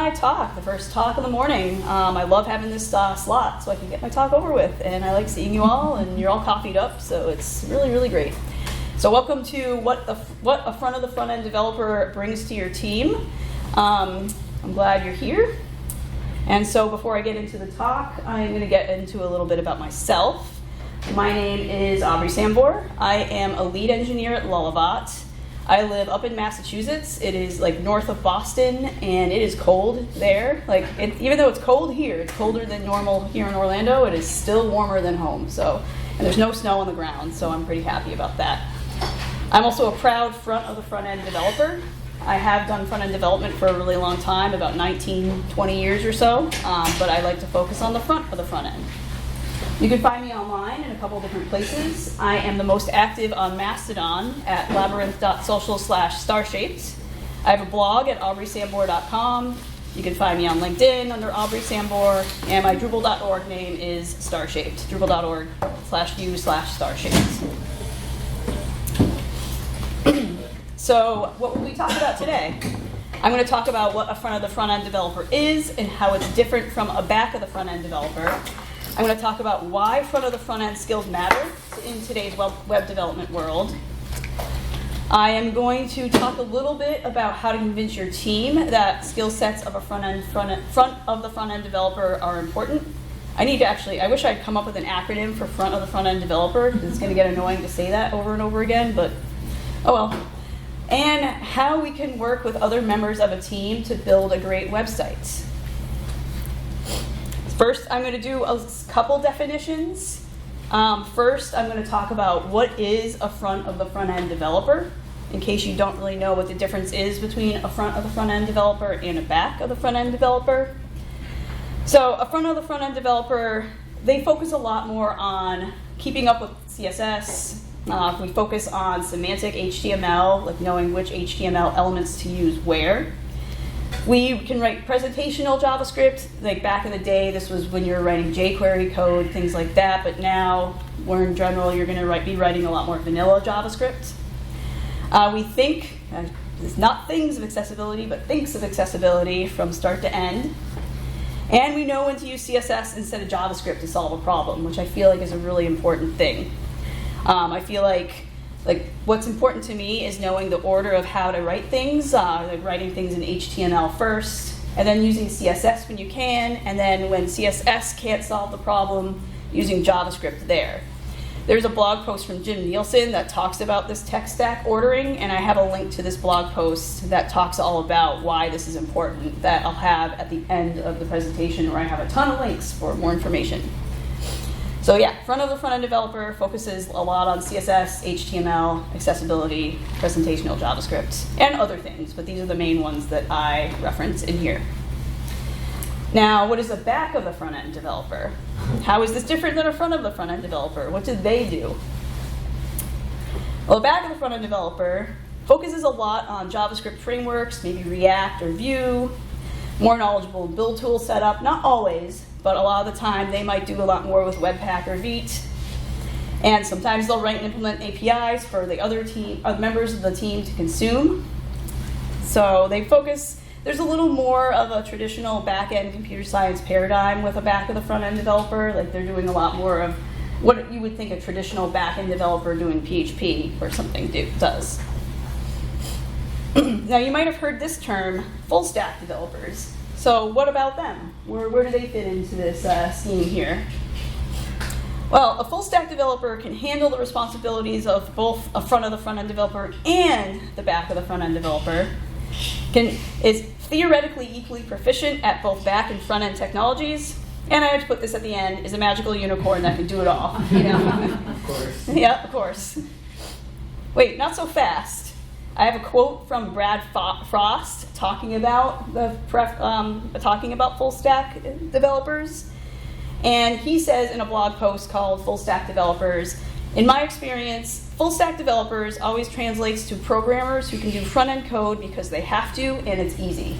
my talk, the first talk of the morning. I love having this slot so I can get my talk over with, and I like seeing you all, and you're all coffeed up, so it's really, really great. So welcome to what a front of the front end developer brings to your team. I'm glad you're here. And so before I get into the talk, I'm going to get into a little bit about myself. My name is Aubrey Sambor. I am a lead engineer at Lullabot. I live up in Massachusetts. It is like north of Boston, and it is cold there. Even though it's cold here, it's colder than normal here in Orlando. It is still warmer than home. And there's no snow on the ground, so I'm pretty happy about that. I'm also a proud front of the front end developer. I have done front end development for a really long time, about 19, 20 years or so, but I like to focus on the front of the front end. You can find me online in a couple different places. I am the most active on Mastodon at labyrinth.social/starshaped. I have a blog at aubreysambor.com. You can find me on LinkedIn under Aubrey Sambor, and my Drupal.org name is Starshaped, drupal.org/u/starshaped. So what will we talk about today? I'm going to talk about what a front of the front end developer is and how it's different from a back of the front end developer. I'm going to talk about why front of the front end skills matter in today's web development world. I am going to talk a little bit about how to convince your team that skill sets of a front of the front end developer are important. I wish I'd come up with an acronym for front of the front end developer, because it's going to get annoying to say that over and over again, but oh well. And how we can work with other members of a team to build a great website. First, I'm going to do a couple definitions. First, I'm going to talk about what is a front of the front end developer, in case you don't really know what the difference is between a front of the front end developer and a back of the front end developer. So a front of the front end developer, they focus a lot more on keeping up with CSS. We focus on semantic HTML, like knowing which HTML elements to use where. We can write presentational JavaScript. Like back in the day, this was when you were writing jQuery code, things like that. But now, in general, you're going to be writing a lot more vanilla JavaScript. We think, it's not things of accessibility, but thinks of accessibility from start to end. And we know when to use CSS instead of JavaScript to solve a problem, which I feel like is a really important thing. I feel like what's important to me is knowing the order of how to write things, like writing things in HTML first, and then using CSS when you can, and then when CSS can't solve the problem, using JavaScript there. There's a blog post from Jim Nielsen that talks about this tech stack ordering, and I have a link to this blog post that talks all about why this is important that I'll have at the end of the presentation, where I have a ton of links for more information. So yeah, front of the front end developer focuses a lot on CSS, HTML, accessibility, presentational JavaScript, and other things, but these are the main ones that I reference in here. Now, what is the back of the front end developer? How is this different than a front of the front end developer? What do they do? Well, the back of the front end developer focuses a lot on JavaScript frameworks, maybe React or Vue, more knowledgeable build tool setup, not always, but a lot of the time they might do a lot more with Webpack or Vite. And sometimes they'll write and implement APIs for the other members of the team to consume. So they focus, there's a little more of a traditional back-end computer science paradigm with a back of the front-end developer. Like they're doing a lot more of what you would think a traditional back-end developer doing PHP or something does. Now you might have heard this term, full stack developers. So what about them? Where do they fit into this scheme here? Well, a full stack developer can handle the responsibilities of both a front of the front end developer and the back of the front end developer. Is theoretically equally proficient at both back and front end technologies. And I have to put this at the end, is a magical unicorn that can do it all. You know? Of course. Yeah, of course. Wait, not so fast. I have a quote from Brad Frost talking about full stack developers, and he says in a blog post called "Full Stack Developers," in my experience, full stack developers always translates to programmers who can do front end code because they have to and it's easy.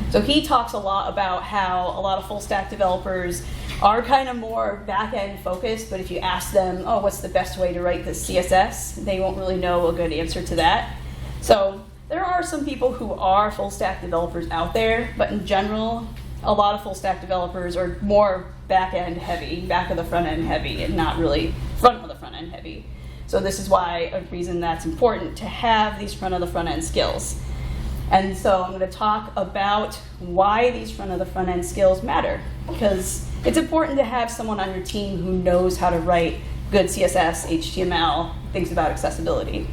So he talks a lot about how a lot of full stack developers are kind of more back end focused, but if you ask them, oh, what's the best way to write this CSS, they won't really know a good answer to that. So there are some people who are full stack developers out there, but in general, a lot of full stack developers are more back end heavy, back of the front end heavy, and not really front of the front end heavy. So this is why a reason that's important to have these front of the front end skills. And so I'm going to talk about why these front of the front end skills matter, because it's important to have someone on your team who knows how to write good CSS, HTML, thinks about accessibility.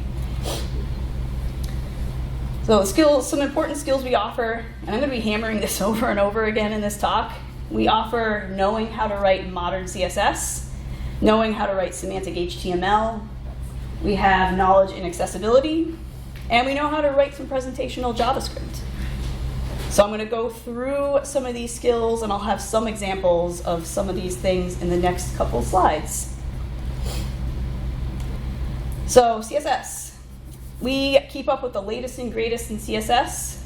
So some important skills we offer, and I'm going to be hammering this over and over again in this talk. We offer knowing how to write modern CSS, knowing how to write semantic HTML. We have knowledge in accessibility, and we know how to write some presentational JavaScript. So I'm going to go through some of these skills, and I'll have some examples of some of these things in the next couple slides. So CSS. We keep up with the latest and greatest in CSS,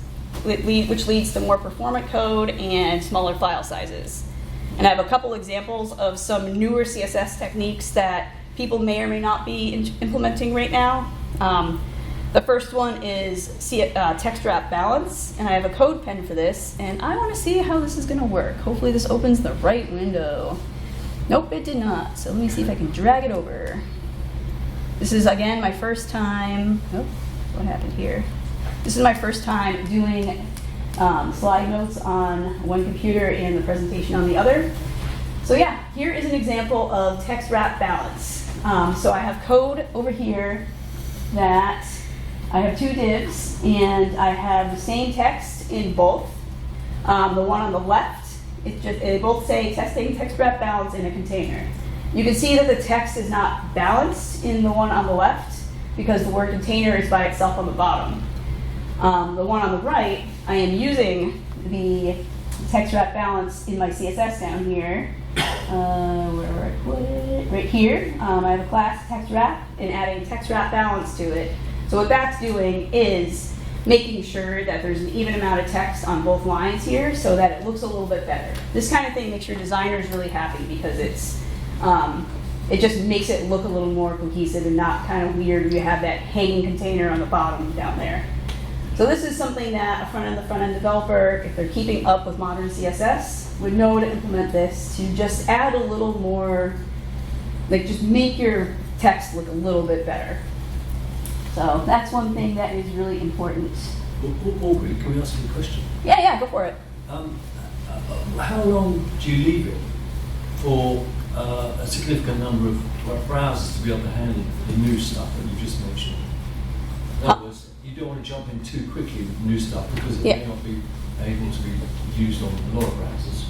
which leads to more performant code and smaller file sizes. And I have a couple examples of some newer CSS techniques that people may or may not be implementing right now. The first one is text wrap balance, and I have a code pen for this, and I want to see how this is going to work. Hopefully this opens the right window. Nope, it did not. So let me see if I can drag it over. This is, again, my first time. Oh, what happened here? This is my first time doing slide notes on one computer and the presentation on the other. So yeah, here is an example of text wrap balance. So I have code over here that I have two divs, and I have the same text in both. The one on the left, they both say testing text wrap balance in a container. You can see that the text is not balanced in the one on the left because the word container is by itself on the bottom. The one on the right, I am using the text wrap balance in my CSS down here. Where I put it? Right here. I have a class text wrap and adding text wrap balance to it. So what that's doing is making sure that there's an even amount of text on both lines here so that it looks a little bit better. This kind of thing makes your designers really happy because it just makes it look a little more cohesive and not kind of weird when you have that hanging container on the bottom down there. So this is something that a front-end developer, if they're keeping up with modern CSS, would know to implement this to just add a little more, like just make your text look a little bit better. So that's one thing that is really important. Aubrey, can we ask you a question? Yeah, go for it. How long do you leave it for a significant number of browsers to be able to handle the new stuff that you just mentioned? In other words, you don't want to jump in too quickly with new stuff because it may not be able to be used on a lot of browsers.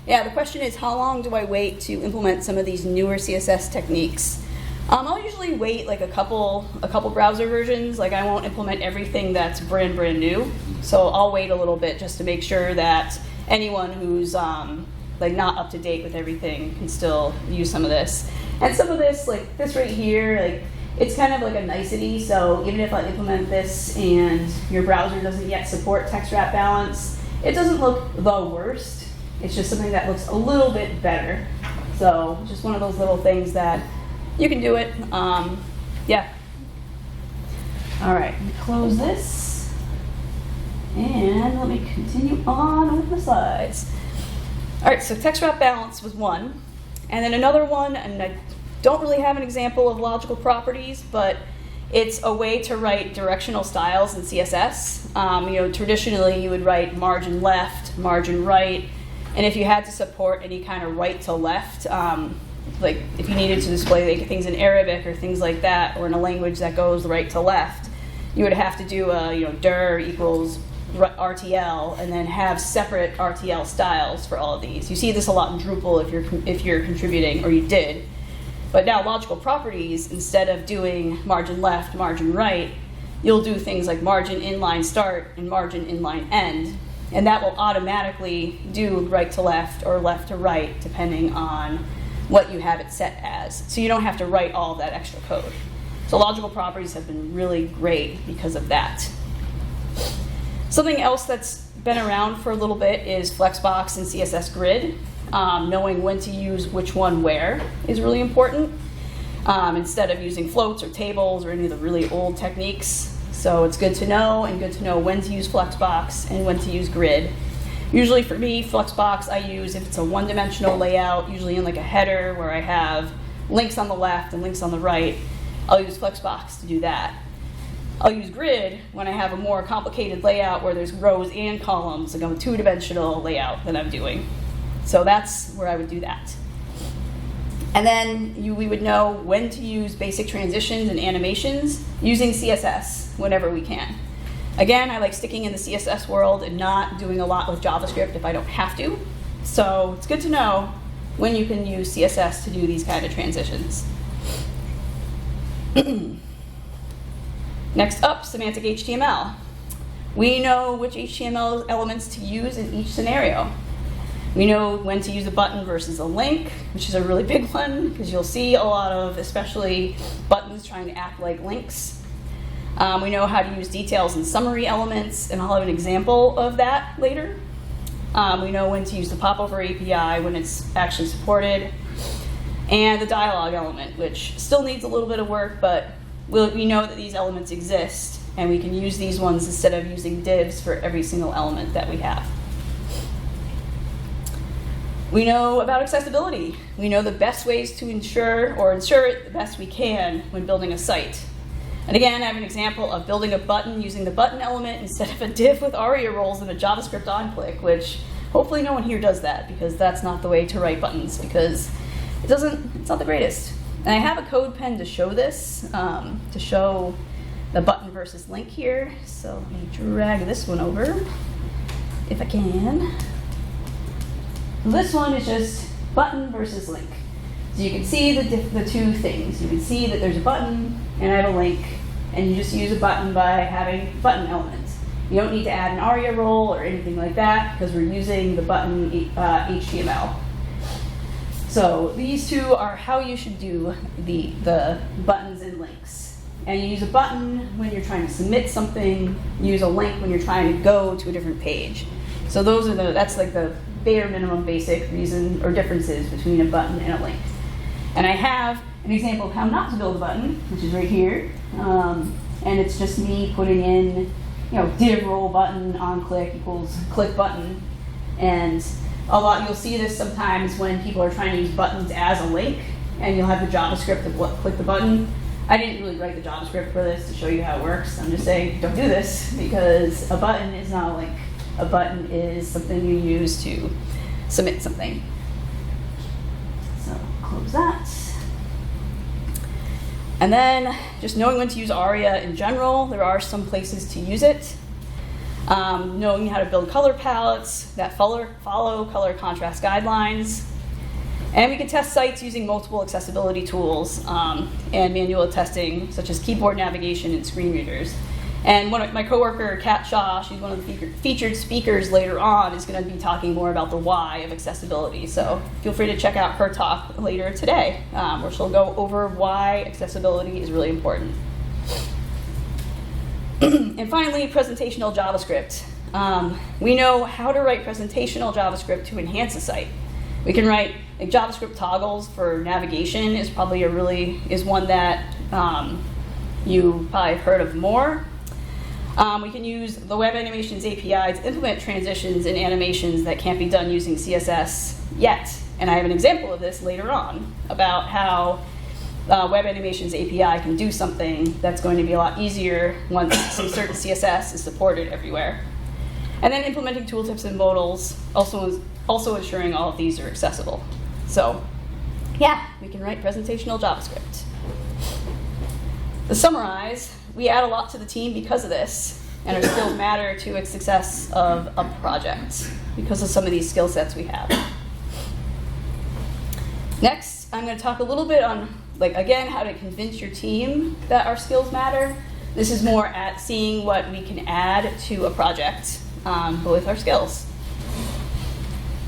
Yeah, the question is, how long do I wait to implement some of these newer CSS techniques? I'll usually wait like a couple browser versions. Like I won't implement everything that's brand new. So I'll wait a little bit just to make sure that anyone who's like not up to date with everything can still use some of this. And some of this, like this right here, like it's kind of like a nicety. So even if I implement this and your browser doesn't yet support text wrap balance, it doesn't look the worst. It's just something that looks a little bit better. So just one of those little things that you can do it. Yeah. All right, let me close this. And let me continue on with the slides. All right, so text wrap balance was one. And then another one, and I don't really have an example of logical properties, but it's a way to write directional styles in CSS. Traditionally you would write margin left, margin right, and if you had to support any kind of right to left, like if you needed to display like things in Arabic or things like that, or in a language that goes right to left, you would have to do dir equals RTL and then have separate RTL styles for all of these. You see this a lot in Drupal if you're contributing, or you did. But now logical properties, instead of doing margin left, margin right, you'll do things like margin inline start and margin inline end. And that will automatically do right to left or left to right, depending on what you have it set as. So you don't have to write all of that extra code. So logical properties have been really great because of that. Something else that's been around for a little bit is Flexbox and CSS Grid. Knowing when to use which one where is really important, instead of using floats or tables or any of the really old techniques. So it's good to know, and good to know when to use Flexbox and when to use grid. Usually for me, Flexbox I use if it's a one-dimensional layout, usually in like a header where I have links on the left and links on the right. I'll use Flexbox to do that. I'll use grid when I have a more complicated layout where there's rows and columns, like a two-dimensional layout that I'm doing. So that's where I would do that. And then we would know when to use basic transitions and animations using CSS whenever we can. Again, I like sticking in the CSS world and not doing a lot with JavaScript if I don't have to. So it's good to know when you can use CSS to do these kind of transitions. Next up, semantic HTML. We know which HTML elements to use in each scenario. We know when to use a button versus a link, which is a really big one, because you'll see a lot of, especially buttons trying to act like links. We know how to use details and summary elements, and I'll have an example of that later. We know when to use the popover API when it's actually supported, and the dialog element, which still needs a little bit of work, but we know that these elements exist, and we can use these ones instead of using divs for every single element that we have. We know about accessibility. We know the best ways to ensure it the best we can when building a site. And again, I have an example of building a button using the button element instead of a div with ARIA roles and a JavaScript on-click, which hopefully no one here does that, because that's not the way to write buttons, because it's not the greatest. And I have a code pen to show this, to show the button versus link here. So let me drag this one over, if I can. This one is just button versus link. So you can see the two things. You can see that there's a button and I have a link, and you just use a button by having button elements. You don't need to add an ARIA role or anything like that, because we're using the button HTML. So these two are how you should do the buttons and links. And you use a button when you're trying to submit something. You use a link when you're trying to go to a different page. So that's like the bare minimum basic reason or differences between a button and a link. And I have an example of how not to build a button, which is right here. And it's just me putting in, div role button on click equals click button. And you'll see this sometimes when people are trying to use buttons as a link, and you'll have the JavaScript of click the button. I didn't really write the JavaScript for this to show you how it works. I'm just saying, don't do this, because a button is not a link. A button is something you use to submit something. So close that. And then just knowing when to use ARIA in general. There are some places to use it. Knowing how to build color palettes that follow color contrast guidelines. And we can test sites using multiple accessibility tools and manual testing, such as keyboard navigation and screen readers. And my coworker, Kat Shaw, she's one of the featured speakers later on, is going to be talking more about the why of accessibility. So feel free to check out her talk later today, where she'll go over why accessibility is really important. And finally, presentational JavaScript. We know how to write presentational JavaScript to enhance a site. We can write JavaScript toggles for navigation is probably one that you probably have heard of more. We can use the Web Animations API to implement transitions and animations that can't be done using CSS yet. And I have an example of this later on about how Web Animations API can do something that's going to be a lot easier once some certain CSS is supported everywhere. And then implementing tooltips and modals, also ensuring all of these are accessible. So yeah, we can write presentational JavaScript. To summarize, we add a lot to the team because of this, and our skills matter to its success of a project because of some of these skill sets we have. Next, I'm going to talk a little bit on, again, how to convince your team that our skills matter. This is more at seeing what we can add to a project with our skills.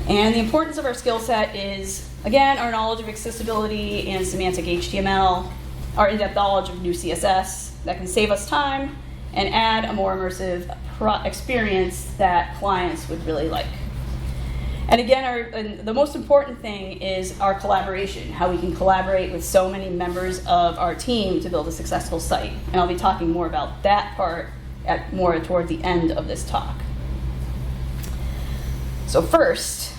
And the importance of our skill set is, again, our knowledge of accessibility and semantic HTML, our in-depth knowledge of new CSS that can save us time and add a more immersive experience that clients would really like. And again, the most important thing is our collaboration, how we can collaborate with so many members of our team to build a successful site. And I'll be talking more about that part more toward the end of this talk. So first,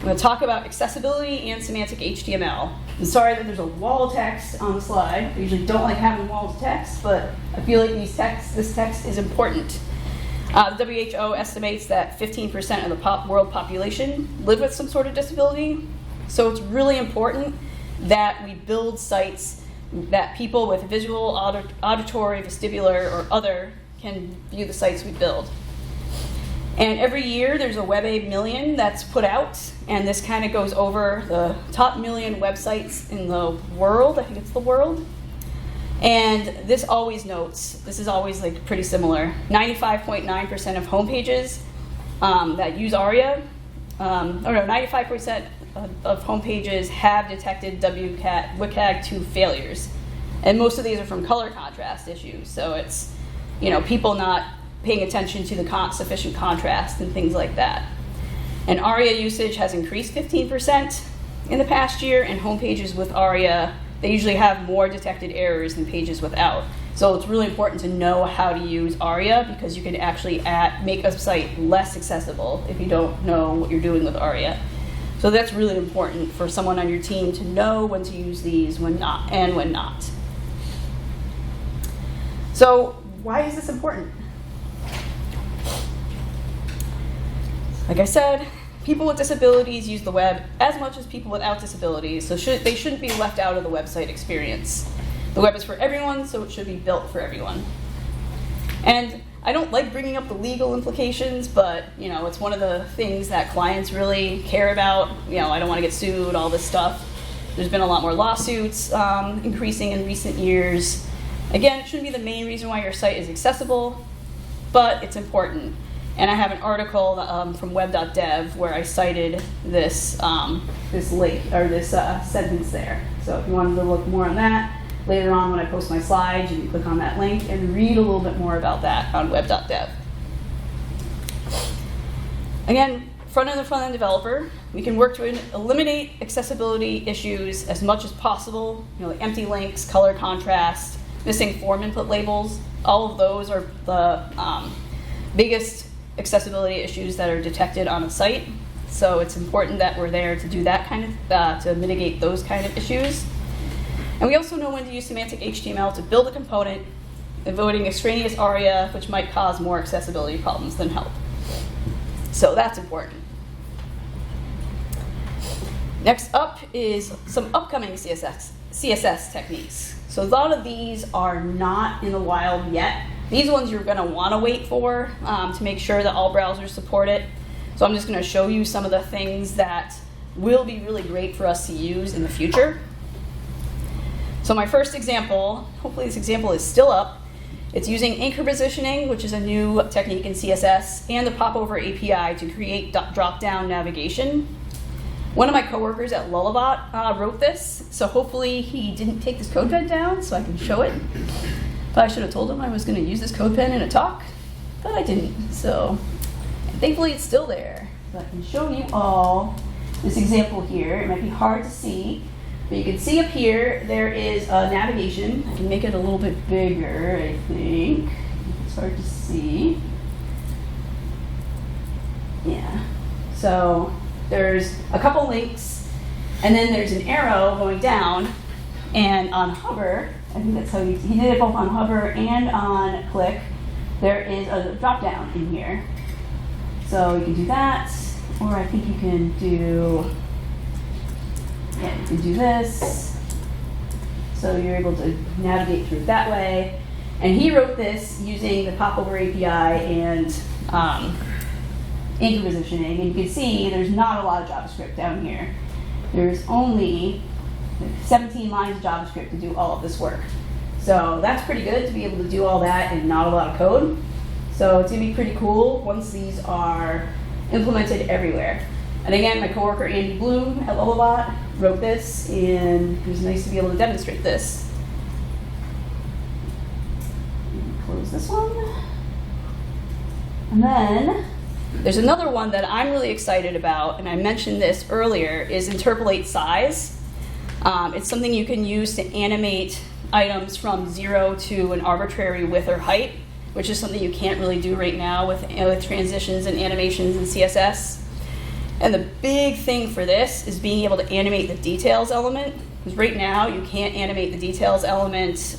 I'm going to talk about accessibility and semantic HTML. I'm sorry that there's a wall of text on the slide. I usually don't like having walls of text, but I feel like this text is important. The WHO estimates that 15% of the world population live with some sort of disability. So it's really important that we build sites that people with visual, auditory, vestibular, or other can view the sites we build. And every year there's a WebAid Million that's put out, and this kind of goes over the top million websites in the world. I think it's the world. And this always notes, this is always like pretty similar, 95.9% of homepages that use ARIA, 95% of homepages have detected WCAG2 failures. And most of these are from color contrast issues. So it's, people not paying attention to the sufficient contrast and things like that. And ARIA usage has increased 15% in the past year, and homepages with ARIA, they usually have more detected errors than pages without. So it's really important to know how to use ARIA, because you can actually make a site less accessible if you don't know what you're doing with ARIA. So that's really important for someone on your team to know when to use these, when not, and when not. So why is this important? Like I said, people with disabilities use the web as much as people without disabilities, so they shouldn't be left out of the website experience. The web is for everyone, so it should be built for everyone. And I don't like bringing up the legal implications, but it's one of the things that clients really care about. I don't want to get sued, all this stuff. There's been a lot more lawsuits increasing in recent years. Again, it shouldn't be the main reason why your site is accessible, but it's important. And I have an article from web.dev where I cited this link, or this sentence there. So if you wanted to look more on that, later on when I post my slides, you can click on that link and read a little bit more about that on web.dev. Again, front-end developer, we can work to eliminate accessibility issues as much as possible. Like empty links, color contrast, missing form input labels. All of those are the biggest accessibility issues that are detected on a site. So it's important that we're there to do that to mitigate those kind of issues. And we also know when to use semantic HTML to build a component, avoiding extraneous ARIA, which might cause more accessibility problems than help. So that's important. Next up is some upcoming CSS techniques. So a lot of these are not in the wild yet. These ones you're going to want to wait for to make sure that all browsers support it. So I'm just going to show you some of the things that will be really great for us to use in the future. So my first example, hopefully this example is still up. It's using anchor positioning, which is a new technique in CSS, and the popover API to create drop-down navigation. One of my coworkers at Lullabot wrote this, so hopefully he didn't take this code pen down so I can show it. Probably should have told him I was going to use this code pen in a talk, but I didn't. So thankfully it's still there. So I can show you all this example here. It might be hard to see, but you can see up here there is a navigation. I can make it a little bit bigger, I think. It's hard to see. Yeah. So there's a couple links, and then there's an arrow going down, and on hover, I think that's how he did it both on hover and on click, there is a drop down in here. So you can do that, or I think you can do this. So you're able to navigate through it that way. And he wrote this using the popover API and anchor positioning. And you can see there's not a lot of JavaScript down here. There's only 17 lines of JavaScript to do all of this work. So that's pretty good to be able to do all that and not a lot of code. So it's going to be pretty cool once these are implemented everywhere. And again, my coworker Andy Bloom at Lullabot wrote this, and it was nice to be able to demonstrate this. Close this one. And then There's another one that I'm really excited about, and I mentioned this earlier, is interpolate size. It's something you can use to animate items from 0 to an arbitrary width or height, which is something you can't really do right now with transitions and animations in CSS. And the big thing for this is being able to animate the details element, because right now you can't animate the details element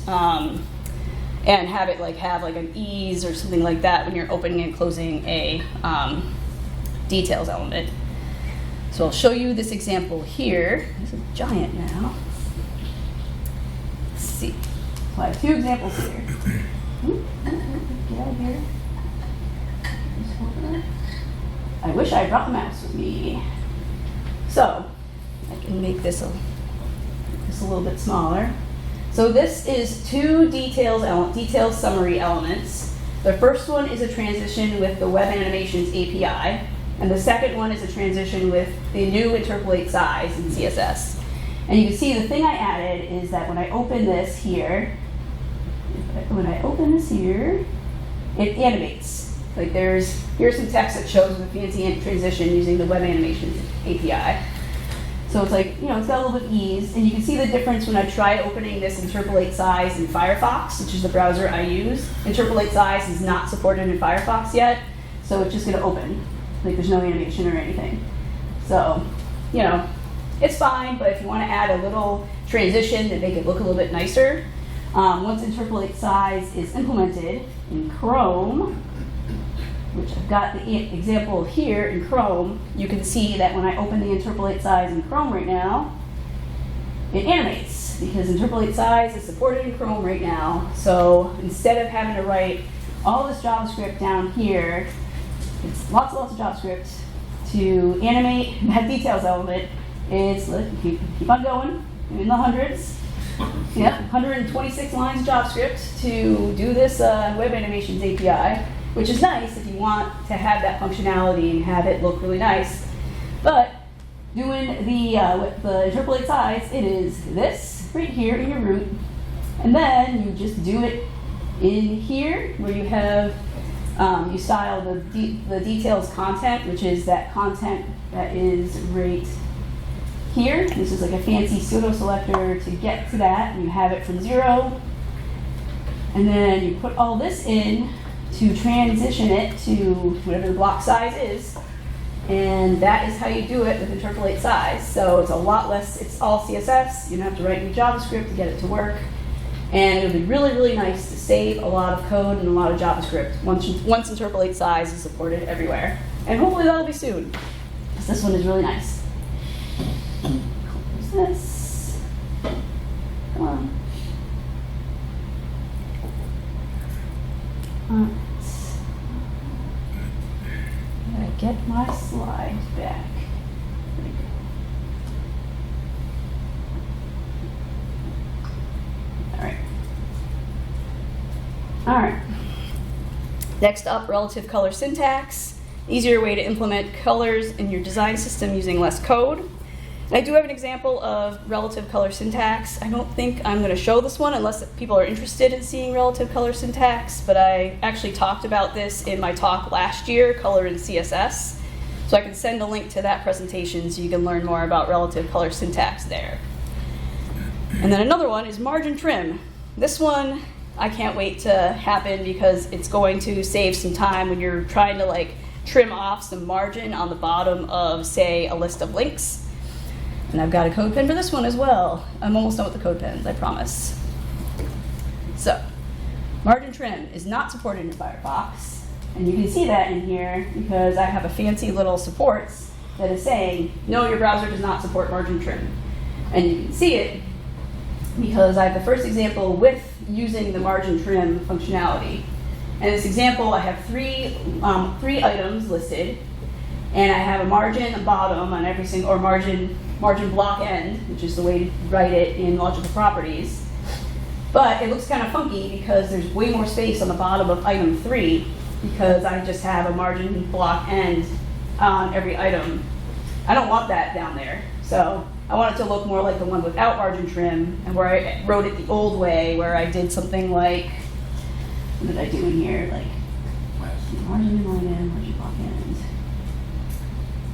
and have it have an ease or something like that when you're opening and closing a details element. So I'll show you this example here. This is giant now. Let's see. So I have two examples here. Get out of here. I wish I brought the mouse with me. So I can make this a little bit smaller. So this is two details summary elements. The first one is a transition with the Web Animations API, and the second one is a transition with the new interpolate size in CSS. And you can see the thing I added is that when I open this here, it animates. Here's some text that shows the fancy transition using the Web Animations API. So it's it's got a little bit of ease, and you can see the difference when I tried opening this interpolate size in Firefox, which is the browser I use. Interpolate size is not supported in Firefox yet, so it's just going to open. There's no animation or anything. So, it's fine, but if you want to add a little transition to make it look a little bit nicer, once interpolate size is implemented in Chrome, which I've got the example here in Chrome, you can see that when I open the interpolate size in Chrome right now, it animates, because interpolate size is supported in Chrome right now. So instead of having to write all this JavaScript down here, it's lots and lots of JavaScript to animate that details element. It's, keep on going, in the hundreds. Yeah, 126 lines of JavaScript to do this Web Animations API, which is nice if you want to have that functionality and have it look really nice. But doing the interpolate size, it is this right here in your root, and then you just do it in here where you have you style the details content, which is that content that is right here. This is like a fancy pseudo selector to get to that, and you have it from 0, and then you put all this in to transition it to whatever the block size is, and that is how you do it with interpolate size. So it's a lot less, it's all CSS, you don't have to write any JavaScript to get it to work, and it would be really, really nice to save a lot of code and a lot of JavaScript once interpolate size is supported everywhere. And hopefully that'll be soon, because this one is really nice. Close this. Come on. Gotta get my slides back. There we go. All right. Next up, relative color syntax. Easier way to implement colors in your design system using less code. And I do have an example of relative color syntax. I don't think I'm going to show this one unless people are interested in seeing relative color syntax, but I actually talked about this in my talk last year, Color in CSS. So I can send a link to that presentation so you can learn more about relative color syntax there. And then another one is margin trim. This one I can't wait to happen because it's going to save some time when you're trying to trim off some margin on the bottom of, say, a list of links. And I've got a code pen for this one as well. I'm almost done with the code pens, I promise. So, margin trim is not supported in Firefox. And you can see that in here because I have a fancy little supports that is saying, no, your browser does not support margin trim. And you can see it because I have the first example with using the margin trim functionality. And in this example, I have three items listed, and I have a margin bottom on every single, or margin block end, which is the way to write it in logical properties. But it looks kind of funky because there's way more space on the bottom of item 3 because I just have a margin block end on every item. I don't want that down there. So I want it to look more like the one without margin trim, and where I wrote it the old way, where I did something like, what did I do in here? Like margin block end.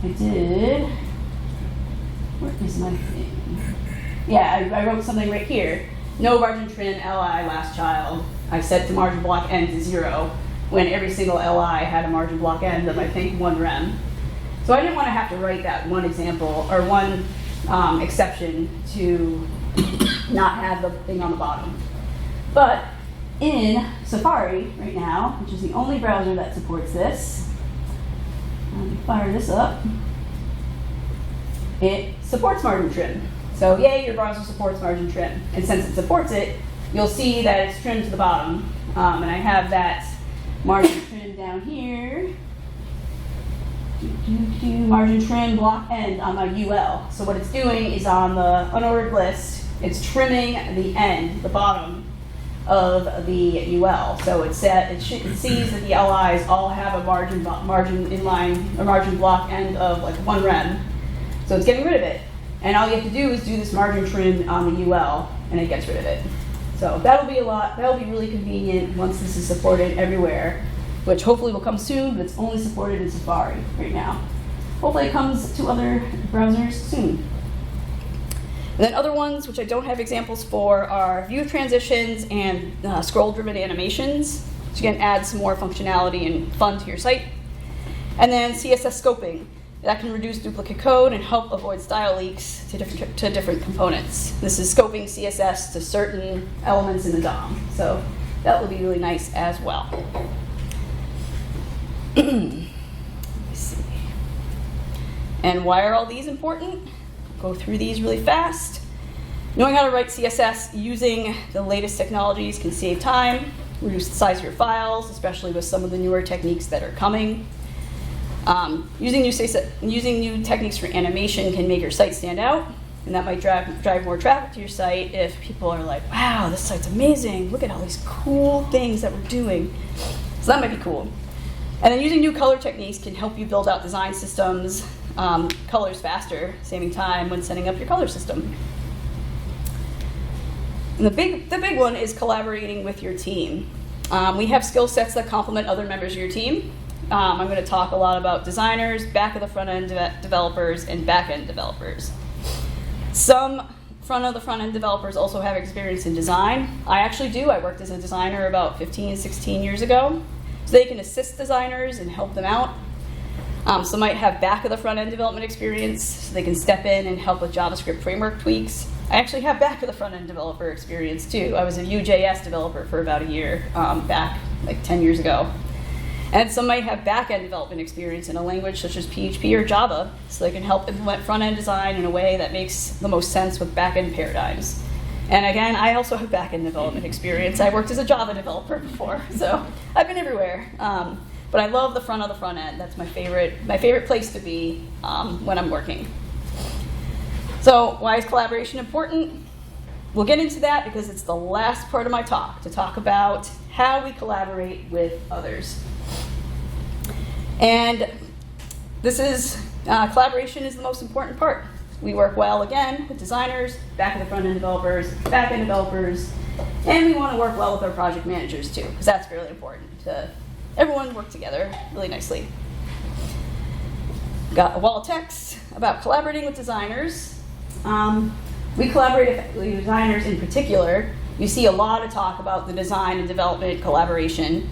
I did, where is my thing? Yeah, I wrote something right here. No margin trim, li, last child. I set the margin block end to 0 when every single li had a margin block end of, I think, 1 rem. So I didn't want to have to write that one example, or one exception to not have the thing on the bottom. But in Safari right now, which is the only browser that supports this, let me fire this up, it supports margin trim. So yay, your browser supports margin trim. And since it supports it, you'll see that it's trimmed to the bottom. And I have that margin trim down here. Margin trim block end on my UL. So what it's doing is on the unordered list, it's trimming the end, the bottom of the UL. So it sees that the LIs all have a margin inline, a margin block end of like 1 rem. So it's getting rid of it. And all you have to do is do this margin trim on the UL, and it gets rid of it. So that'll be really convenient once this is supported everywhere, which hopefully will come soon, but it's only supported in Safari right now. Hopefully it comes to other browsers soon. And then other ones, which I don't have examples for, are view transitions and scroll-driven animations, which again adds some more functionality and fun to your site. And then CSS scoping. That can reduce duplicate code and help avoid style leaks to different components. This is scoping CSS to certain elements in the DOM. So that will be really nice as well. Let me see. And why are all these important? Go through these really fast. Knowing how to write CSS using the latest technologies can save time, reduce the size of your files, especially with some of the newer techniques that are coming. Using new techniques for animation can make your site stand out, and that might drive more traffic to your site if people are like, wow, this site's amazing, look at all these cool things that we're doing. So that might be cool. And then using new color techniques can help you build out design systems, colors faster, saving time when setting up your color system. And the big one is collaborating with your team. We have skill sets that complement other members of your team. I'm going to talk a lot about designers, back of the front end developers, and back end developers. Some front of the front end developers also have experience in design. I actually do. I worked as a designer about 15, 16 years ago. So they can assist designers and help them out. Some might have back of the front end development experience, so they can step in and help with JavaScript framework tweaks. I actually have back of the front end developer experience too. I was a Vue.js developer for about a year back like 10 years ago. And some might have back-end development experience in a language such as PHP or Java, so they can help implement front-end design in a way that makes the most sense with back-end paradigms. And again, I also have back-end development experience. I worked as a Java developer before, so I've been everywhere. But I love the front of the front end. That's my favorite place to be when I'm working. So why is collaboration important? We'll get into that because it's the last part of my talk, to talk about how we collaborate with others. And this is, collaboration is the most important part. We work well, again, with designers, back of the front end developers, back end developers, and we want to work well with our project managers too, because that's really important to everyone work together really nicely. Got a wall of text about collaborating with designers. We collaborate effectively with designers in particular. You see a lot of talk about the design and development collaboration.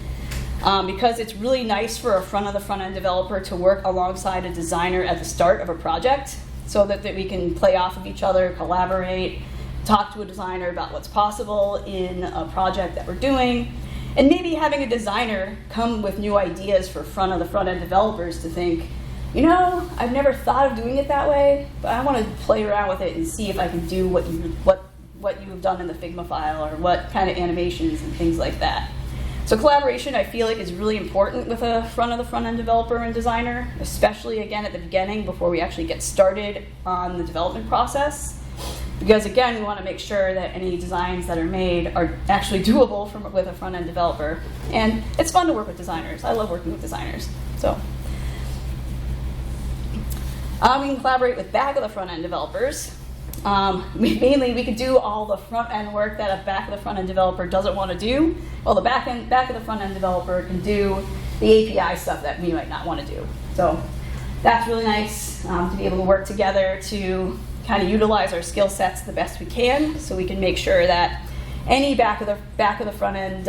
Because it's really nice for a front of the front end developer to work alongside a designer at the start of a project so that we can play off of each other, collaborate, talk to a designer about what's possible in a project that we're doing, and maybe having a designer come with new ideas for front of the front end developers to think, you know, I've never thought of doing it that way, but I want to play around with it and see if I can do what you have done in the Figma file, or what kind of animations and things like that. So collaboration, I feel like, is really important with a front of the front end developer and designer, especially again at the beginning before we actually get started on the development process. Because again, we want to make sure that any designs that are made are actually doable with a front end developer. And it's fun to work with designers. I love working with designers. So we can collaborate with back of the front end developers. We could do all the front end work that a back of the front end developer doesn't want to do. Well, the back of the front end developer can do the API stuff that we might not want to do. So that's really nice to be able to work together to kind of utilize our skill sets the best we can, so we can make sure that any back of the front end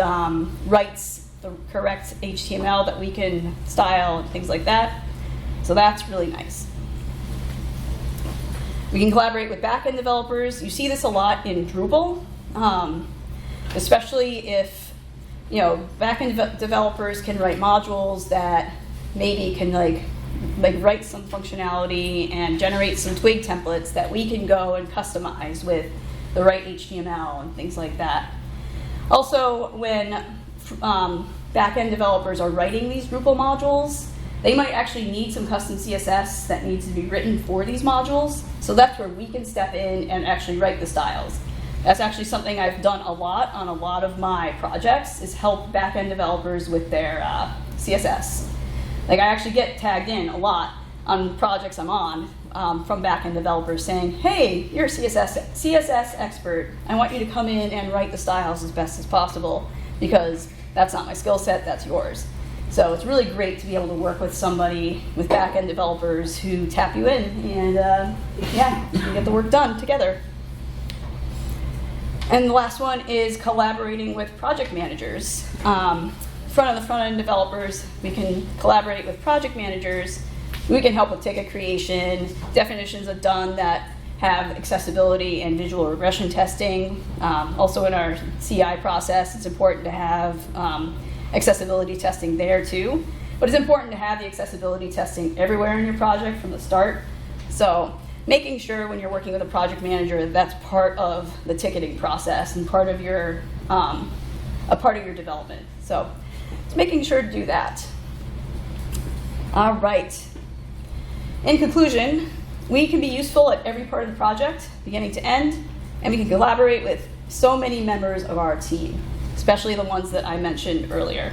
writes the correct HTML that we can style and things like that. So that's really nice. We can collaborate with back-end developers. You see this a lot in Drupal, especially if back-end developers can write modules that maybe can like write some functionality and generate some Twig templates that we can go and customize with the right HTML and things like that. Also, when back-end developers are writing these Drupal modules, they might actually need some custom CSS that needs to be written for these modules. So that's where we can step in and actually write the styles. That's actually something I've done a lot on a lot of my projects, is help back-end developers with their CSS. Like, I actually get tagged in a lot on projects I'm on from back-end developers saying, hey, you're a CSS expert. I want you to come in and write the styles as best as possible, because that's not my skill set, that's yours. So it's really great to be able to work with somebody, with back-end developers who tap you in, and yeah, you can get the work done together. And the last one is collaborating with project managers. Front-end developers, we can collaborate with project managers. We can help with ticket creation, definitions of done that have accessibility and visual regression testing. Also in our CI process, it's important to have accessibility testing there too. But it's important to have the accessibility testing everywhere in your project from the start. So making sure when you're working with a project manager that that's part of the ticketing process and part of your a part of your development. So it's making sure to do that. All right. In conclusion, we can be useful at every part of the project, beginning to end, and we can collaborate with so many members of our team, especially the ones that I mentioned earlier.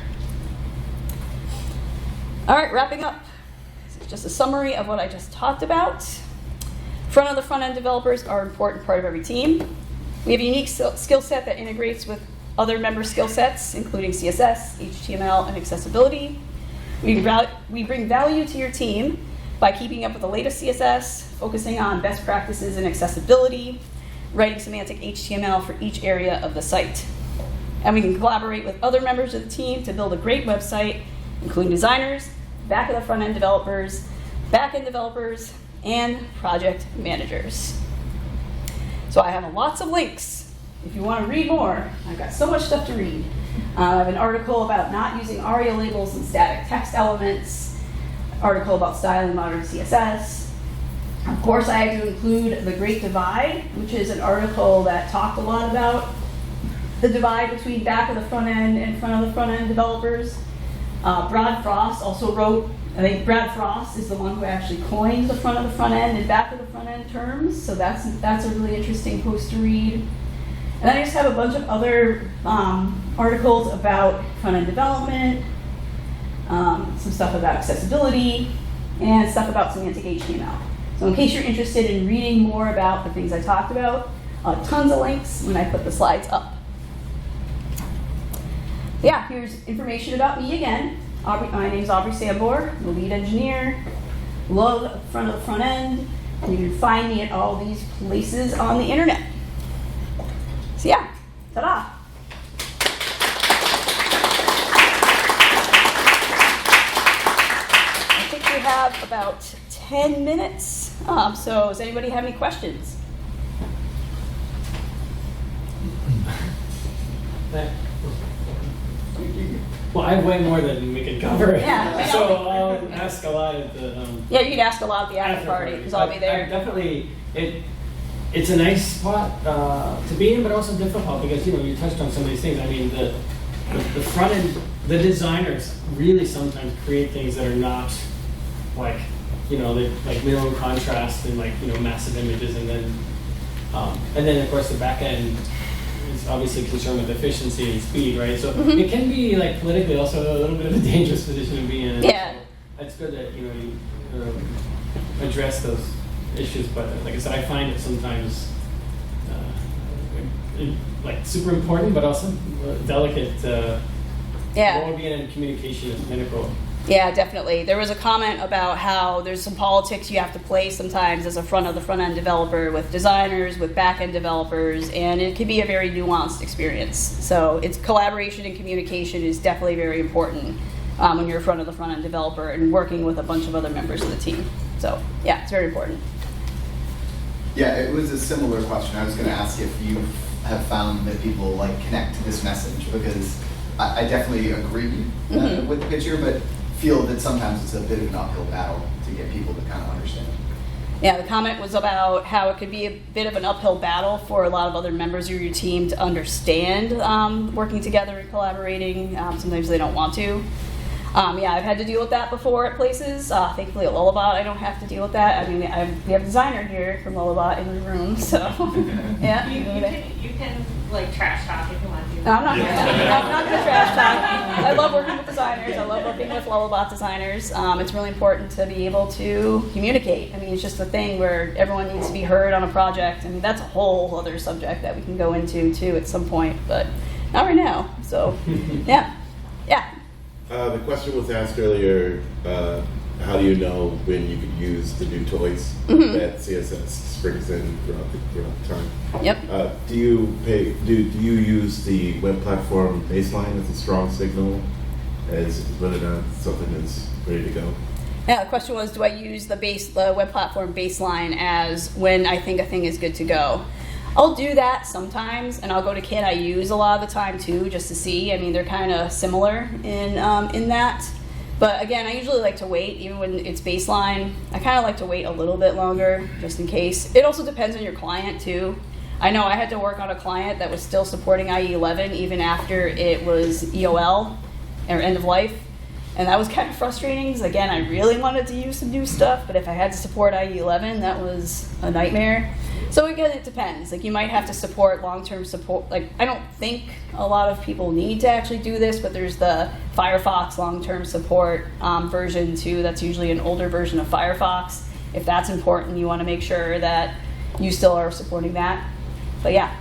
All right, wrapping up. This is just a summary of what I just talked about. Front-end developers are an important part of every team. We have a unique skill set that integrates with other member skill sets, including CSS, HTML, and accessibility. We bring value to your team by keeping up with the latest CSS, focusing on best practices in accessibility, writing semantic HTML for each area of the site. And we can collaborate with other members of the team to build a great website, including designers, front-end developers, back-end developers, and project managers. So I have lots of links. If you want to read more, I've got so much stuff to read. I have an article about not using ARIA labels and static text elements, article about styling modern CSS. Of course, I have to include The Great Divide, which is an article that talked a lot about the divide between back of the front end and front of the front end developers. Brad Frost also wrote, I think Brad Frost is the one who actually coined the front of the front end and back of the front end terms, so that's a really interesting post to read. And then I just have a bunch of other articles about front end development, some stuff about accessibility, and stuff about semantic HTML. So in case you're interested in reading more about the things I talked about, tons of links when I put the slides up. Yeah, here's information about me again. My name is Aubrey Sambor, I'm the lead engineer. Love front of the front end. And you can find me at all these places on the internet. So yeah, ta-da. I think we have about 10 minutes. So does anybody have any questions? Well, I have way more than we can cover. Yeah, so I'll ask a lot at the. Yeah, you can ask a lot at the after party because I'll be there. Definitely, it's a nice spot to be in, but also difficult because you touched on some of these things. I mean, the front end, the designers really sometimes create things that are not like like minimum contrast and massive images, and then of course the back end is obviously concerned with efficiency and speed, right? So it can be politically also a little bit of a dangerous position to be in. Yeah. So it's good that you address those issues, but like I said, I find it sometimes super important, but also delicate. Yeah. Well-being and communication is critical. Yeah, definitely. There was a comment about how there's some politics you have to play sometimes as a front of the front end developer with designers, with back end developers, and it can be a very nuanced experience. So it's collaboration and communication is definitely very important when you're a front of the front end developer and working with a bunch of other members of the team. So yeah, it's very important. Yeah, it was a similar question. I was going to ask if you have found that people like connect to this message, because I definitely agree with the picture, but feel that sometimes it's a bit of an uphill battle to get people to kind of understand. Yeah, the comment was about how it could be a bit of an uphill battle for a lot of other members of your team to understand working together and collaborating. Sometimes they don't want to. Yeah, I've had to deal with that before at places. Thankfully at Lullabot, I don't have to deal with that. I mean, we have a designer here from Lullabot in the room, so yeah. You can like trash talk if you want to. No, I'm not going to trash talk. I love working with designers. I love working with Lullabot designers. It's really important to be able to communicate. I mean, it's just a thing where everyone needs to be heard on a project. I mean, that's a whole other subject that we can go into too at some point, but not right now. So, yeah. The question was asked earlier, how do you know when you could use the new toys that CSS springs in throughout the time? Yep. Do you use the web platform baseline as a strong signal as whether or not something is ready to go? Yeah, the question was, do I use the web platform baseline as when I think a thing is good to go? I'll do that sometimes, and I'll go to Can I Use a lot of the time too, just to see. I mean, they're kind of similar in that. But again, I usually like to wait, even when it's baseline. I kind of like to wait a little bit longer, just in case. It also depends on your client too. I know I had to work on a client that was still supporting IE 11 even after it was EOL, or end of life. And that was kind of frustrating, because again, I really wanted to use some new stuff, but if I had to support IE 11, that was a nightmare. So again, it depends. Like, you might have to support long-term support. Like, I don't think a lot of people need to actually do this, but there's the Firefox long-term support version too. That's usually an older version of Firefox. If that's important, you want to make sure that you still are supporting that. But yeah.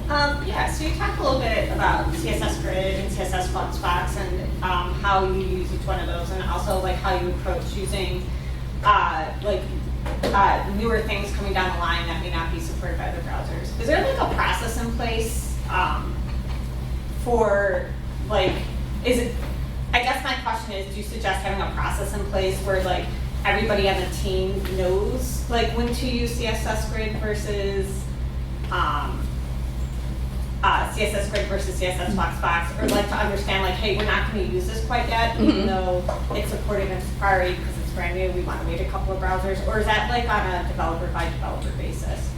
So you talked a little bit about CSS Grid and CSS Fluxbox and how you use each one of those, and also like how you approach using newer things coming down the line that may not be supported by other browsers. Is there like a process in place for like, I guess my question is, do you suggest having a process in place where like everybody on the team knows like when to use CSS Grid versus CSS Grid versus CSS Fluxbox, or like to understand like, hey, we're not going to use this quite yet, even though it's supported in Safari because it's brand new, we want to wait a couple of browsers, or is that like on a developer by developer basis?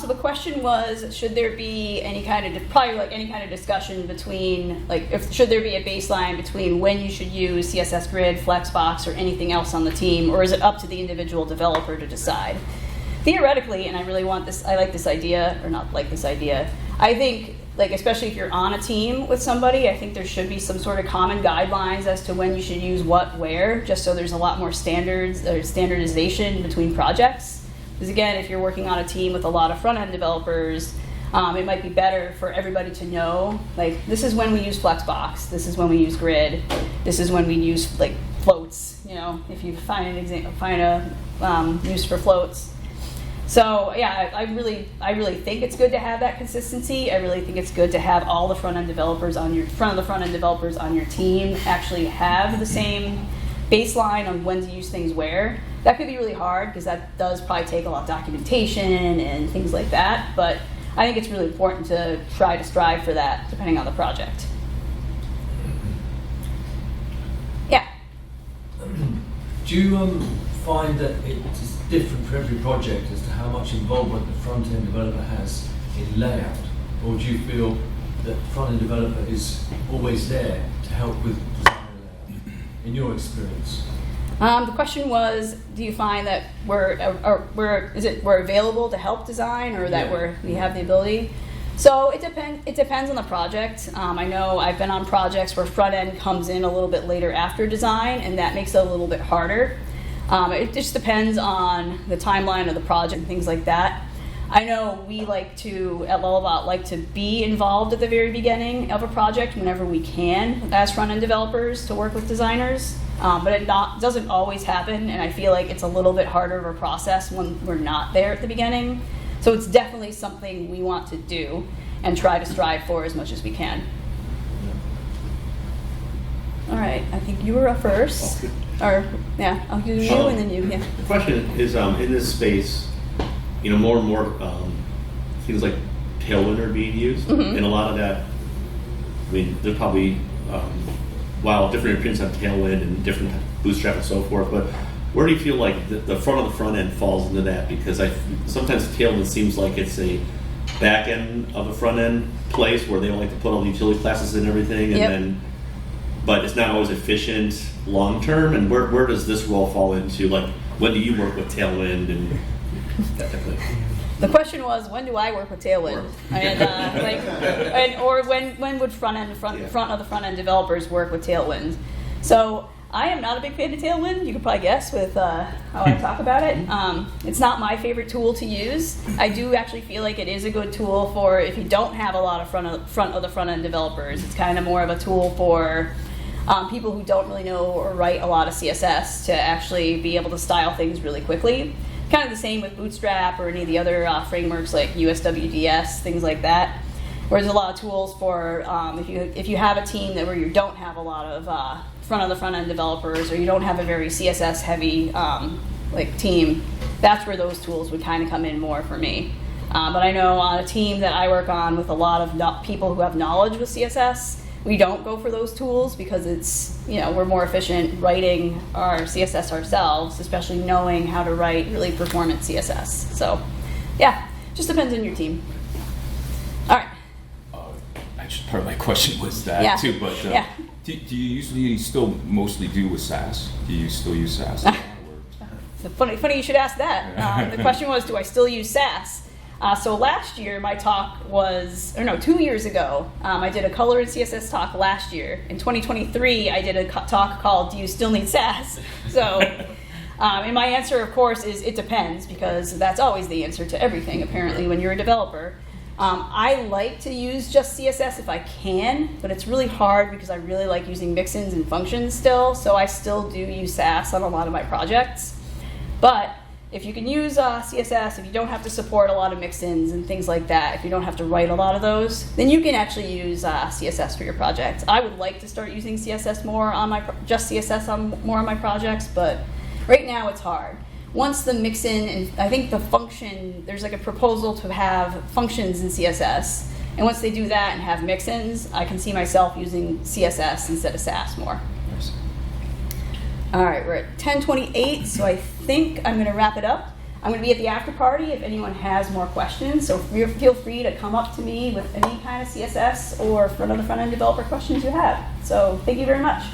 So the question was, should there be any kind of, probably like any kind of discussion between, like, should there be a baseline between when you should use CSS Grid, Flexbox, or anything else on the team, or is it up to the individual developer to decide? Theoretically, and I really want this, I like this idea, or not like this idea, I think, like, especially if you're on a team with somebody, I think there should be some sort of common guidelines as to when you should use what where, just so there's a lot more standards or standardization between projects. Because again, if you're working on a team with a lot of front-end developers, it might be better for everybody to know, like, this is when we use Flexbox, this is when we use Grid, this is when we use like floats, you know, if you find an example, find a use for floats. So yeah, I really think it's good to have that consistency. I really think it's good to have all the front-end developers on your front-end developers on your team actually have the same baseline on when to use things where. That could be really hard because that does probably take a lot of documentation and things like that. But I think it's really important to try to strive for that, depending on the project. Yeah. Do you find that it's different for every project as to how much involvement the front-end developer has in layout? Or do you feel that the front-end developer is always there to help with design layout, in your experience? The question was, do you find that we're available to help design, or that we have the ability? So it depends on the project. I know I've been on projects where front end comes in a little bit later after design, and that makes it a little bit harder. It just depends on the timeline of the project and things like that. I know we like to, at Lullabot, like to be involved at the very beginning of a project whenever we can as front-end developers to work with designers. But it doesn't always happen, and I feel like it's a little bit harder of a process when we're not there at the beginning. So it's definitely something we want to do and try to strive for as much as we can. All right, I think you were up first. Or, yeah, I'll do you and then you, yeah. The question is, in this space, more and more things like Tailwind are being used, and a lot of that, I mean, there's probably, different opinions on Tailwind and different Bootstrap and so forth, but where do you feel like the front of the front end falls into that? Because sometimes Tailwind seems like it's a back end of the front end place where they like to put all the utility classes and everything, and but it's not always efficient long term. And where does this role fall into? Like, when do you work with Tailwind and that type of thing? The question was, when do I work with Tailwind? Or when would front of the front end developers work with Tailwind? So I am not a big fan of Tailwind. You can probably guess with how I talk about it. It's not my favorite tool to use. I do actually feel like it is a good tool for if you don't have a lot of front of the front end developers. It's kind of more of a tool for people who don't really know or write a lot of CSS to actually be able to style things really quickly. Kind of the same with Bootstrap or any of the other frameworks like USWDS, things like that. Where there's a lot of tools for if you have a team where you don't have a lot of front end developers, or you don't have a very CSS heavy team, that's where those tools would kind of come in more for me. But I know on a team that I work on with a lot of people who have knowledge with CSS, we don't go for those tools because it's, we're more efficient writing our CSS ourselves, especially knowing how to write really performant CSS. So, yeah, just depends on your team. All right. Actually, part of my question was that too, but do you usually still mostly do with Sass? Do you still use Sass? Funny you should ask that. The question was, do I still use Sass? So last year, my talk was, 2 years ago, I did a color and CSS talk last year. In 2023, I did a talk called, do you still need Sass? So, and my answer, of course, is it depends, because that's always the answer to everything, apparently, when you're a developer. I like to use just CSS if I can, but it's really hard because I really like using mixins and functions still, so I still do use Sass on a lot of my projects. But if you can use CSS, if you don't have to support a lot of mixins and things like that, if you don't have to write a lot of those, then you can actually use CSS for your project. I would like to start using CSS more on more on my projects, but right now it's hard. Once the mixin, and I think the function, there's like a proposal to have functions in CSS, and once they do that and have mixins, I can see myself using CSS instead of Sass more. All right, we're at 10:28, so I think I'm going to wrap it up. I'm going to be at the after party if anyone has more questions, so feel free to come up to me with any kind of CSS or front end developer questions you have. So thank you very much.